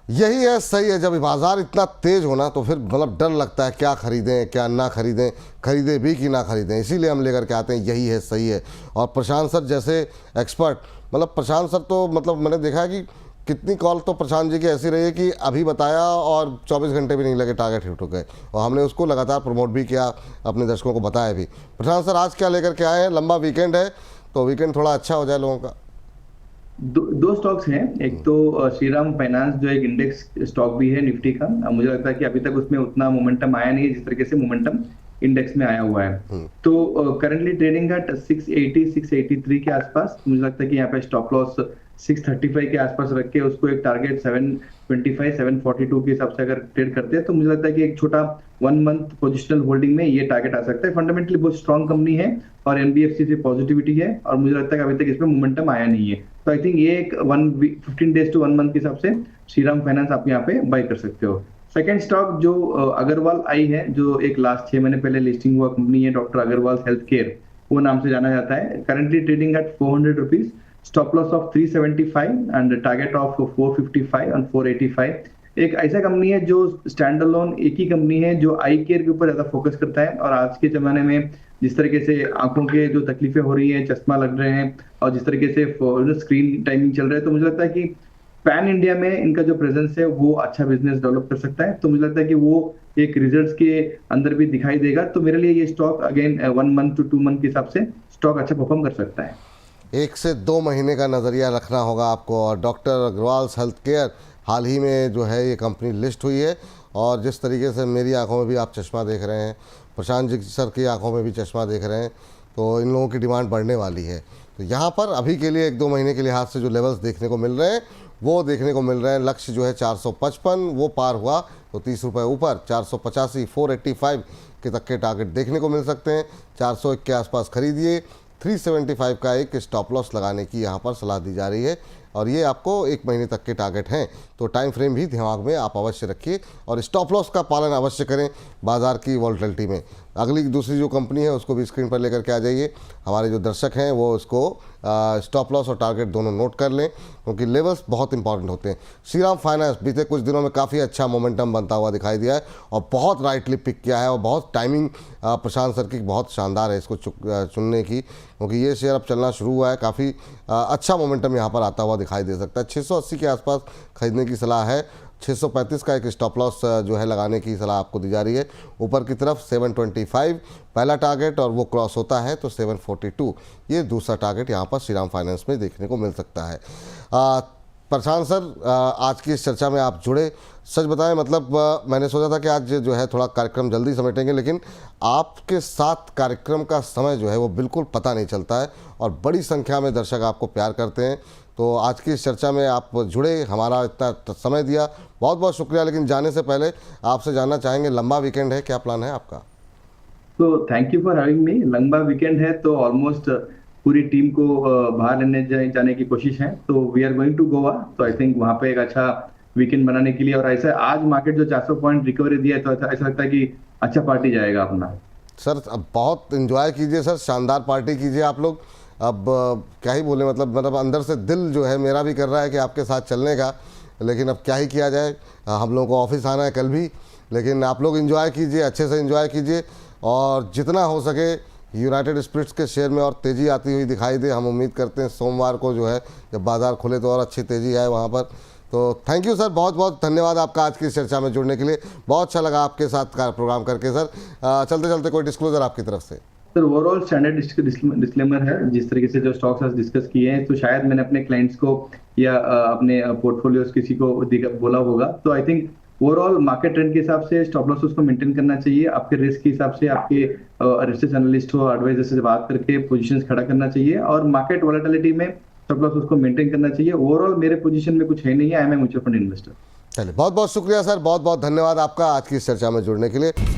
यही है, सही है। जब बाजार इतना तेज होना तो फिर मतलब डर लगता है क्या खरीदें क्या ना खरीदें, खरीदें भी कि ना खरीदें। इसीलिए हम लेकर के आते हैं यही है, सही है। और प्रशांत सर जैसे एक्सपर्ट, मतलब प्रशांत सर तो मतलब मैंने देखा है कि कितनी कॉल तो प्रशांत जी की ऐसी रही है कि अभी बताया और 24 घंटे भी नहीं लगे टारगेट हिट हो गए, और हमने उसको लगातार प्रमोट भी किया, अपने दर्शकों को बताया भी। प्रशांत सर आज क्या लेकर के आए हैं? लंबा वीकेंड है तो वीकेंड थोड़ा अच्छा हो जाए लोगों का। दो स्टॉक्स हैं। एक तो श्रीराम फाइनेंस जो एक इंडेक्स स्टॉक भी है निफ्टी का। मुझे लगता है कि अभी तक उसमें उतना मोमेंटम आया नहीं है जिस तरीके से मोमेंटम इंडेक्स में आया हुआ है। तो करंटली ट्रेडिंग एट 680 683 के आसपास। मुझे लगता है कि यहाँ पे स्टॉप लॉस 635 के आसपास रख के उसको एक टारगेट 725 742 के हिसाब से अगर ट्रेड करते हैं तो मुझे लगता है कि एक छोटा 1 मंथ पोजिशनल होल्डिंग में ये टारगेट आ सकता है। फंडामेंटली बहुत स्ट्रॉन्ग कंपनी है और एनबीएफसी से पॉजिटिविटी है, और मुझे लगता है कि अभी तक इसमें मोमेंटम आया नहीं है। तो आई थिंक ये एक 15 डेज टू 1 मंथ के हिसाब से श्रीराम फाइनेंस आप यहाँ पे बाय कर सकते हो। सेकंड स्टॉक जो अग्रवाल आई है, जो एक लास्ट 6 महीने पहले लिस्टिंग हुआ कंपनी है, डॉक्टर अग्रवाल हेल्थ केयर, वो नाम से जाना जाता है। Currently trading at 400 rupees, stop loss of 375 and target of 455 and 485। एक ऐसा कंपनी है जो स्टैंड अलोन एक ही कंपनी है जो आई केयर के ऊपर ज्यादा फोकस करता है। और आज के जमाने में जिस तरीके से आंखों के जो तकलीफें हो रही है, चश्मा लग रहे हैं, और जिस तरीके से स्क्रीन टाइमिंग चल रहा है, तो मुझे लगता है कि पैन इंडिया में इनका जो प्रेजेंस है वो अच्छा बिजनेस डेवलप कर सकता है। तो मुझे लगता है कि वो एक रिजल्ट्स के अंदर भी दिखाई देगा। तो मेरे लिए ये stock again 1 month to 2 month के हिसाब से स्टॉक अच्छा परफॉर्म कर सकता है। 1 से 2 महीने का नज़रिया रखना होगा आपको। और डॉक्टर अग्रवाल हेल्थ केयर हाल ही में जो है ये कंपनी लिस्ट हुई है, और जिस तरीके से मेरी आंखों में भी आप चश्मा देख रहे हैं, प्रशांत जी सर की आंखों में भी चश्मा देख रहे हैं, तो इन लोगों की डिमांड बढ़ने वाली है। तो यहाँ पर अभी के लिए 1-2 महीने के लिहाज से जो लेवल्स देखने को मिल रहे हैं वो देखने को मिल रहे हैं। लक्ष्य जो है 455 वो पार हुआ तो 30 रुपये ऊपर 485 485 के तक के टारगेट देखने को मिल सकते हैं। 401 के आसपास खरीदिए। 375 का एक स्टॉप लॉस लगाने की यहाँ पर सलाह दी जा रही है, और ये आपको 1 महीने तक के टारगेट हैं। तो टाइम फ्रेम भी दिमाग में आप अवश्य रखिए और स्टॉप लॉस का पालन अवश्य करें बाजार की वॉलेटिलिटी में। अगली दूसरी जो कंपनी है उसको भी स्क्रीन पर लेकर के आ जाइए। हमारे जो दर्शक हैं वो उसको स्टॉप लॉस और टारगेट दोनों नोट कर लें, क्योंकि लेवल्स बहुत इंपॉर्टेंट होते हैं। श्रीराम फाइनेंस बीते कुछ दिनों में काफ़ी अच्छा मोमेंटम बनता हुआ दिखाई दिया है, और बहुत राइटली पिक किया है, और बहुत टाइमिंग प्रशांत सर की बहुत शानदार है इसको चुनने की, क्योंकि ये शेयर अब चलना शुरू हुआ है। काफ़ी अच्छा मोमेंटम यहाँ पर आता हुआ दिखाई दे सकता है। 680 के आसपास खरीदने की सलाह है। 635 का एक स्टॉप लॉस जो है लगाने की सलाह आपको दी जा रही है। ऊपर की तरफ 725 पहला टारगेट, और वो क्रॉस होता है तो 742 ये दूसरा टारगेट यहाँ पर श्रीराम फाइनेंस में देखने को मिल सकता है। प्रशांत सर, आज की इस चर्चा में आप जुड़े, सच बताएं मतलब मैंने सोचा था कि आज जो है थोड़ा कार्यक्रम जल्दी समेटेंगे, लेकिन आपके साथ कार्यक्रम का समय जो है वो बिल्कुल पता नहीं चलता है, और बड़ी संख्या में दर्शक आपको प्यार करते हैं। तो आज की इस चर्चा में आप जुड़े, हमारा इतना समय दिया, बहुत बहुत शुक्रिया। लेकिन जाने से पहले आपसे जानना चाहेंगे, लंबा वीकेंड है, क्या प्लान है आपका? तो thank you for having me. लंबा वीकेंड है तो ऑलमोस्ट पूरी टीम को बाहर लेने जाने की कोशिश है। तो we are going to Goa. तो आई थिंक वहां पे एक अच्छा वीकेंड बनाने के लिए, और ऐसा आज मार्केट जो 400 पॉइंट रिकवरी दिया है तो ऐसा लगता है कि अच्छा पार्टी जाएगा अपना। सर अब बहुत इन्जॉय कीजिए सर, शानदार पार्टी कीजिए आप लोग। अब क्या ही बोले, मतलब अंदर से दिल जो है मेरा भी कर रहा है कि आपके साथ चलने का, लेकिन अब क्या ही किया जाए। हम लोगों को ऑफिस आना है कल भी, लेकिन आप लोग इन्जॉय कीजिए, अच्छे से इन्जॉय कीजिए, और जितना हो सके यूनाइटेड स्पिरिट्स के शेयर में और तेज़ी आती हुई दिखाई दे। हम उम्मीद करते हैं सोमवार को जो है जब बाज़ार खुले तो और अच्छी तेज़ी आए वहाँ पर। तो थैंक यू सर, बहुत बहुत धन्यवाद आपका आज की चर्चा में जुड़ने के लिए। बहुत अच्छा लगा आपके साथ प्रोग्राम करके सर। चलते चलते कोई डिस्क्लोजर आपकी तरफ से? सर ओवरऑल स्टैंडर्ड डिस्क्लेमर है। जिस तरीके से जो स्टॉक्स आज डिस्कस किए हैं, तो शायद मैंने अपने क्लाइंट्स को या अपने पोर्टफोलियोज किसी को बोला होगा। तो I think overall market trend के हिसाब से स्टॉप लॉस उसको मेंटेन करना चाहिए। आपके रिस्क के हिसाब से आपके रिसर्च एनालिस्ट हो, एडवाइजर से बात करके पोजीशंस खड़ा करना चाहिए, और मार्केट वोलेटिलिटी में स्टॉप लॉस उसको मेंटेन करना चाहिए। ओवरऑल मेरे पोजीशन में कुछ है नहीं है, I am a mutual fund investor. चलिए, बहुत बहुत शुक्रिया सर, बहुत बहुत धन्यवाद आपका आज की इस चर्चा में जुड़ने के लिए।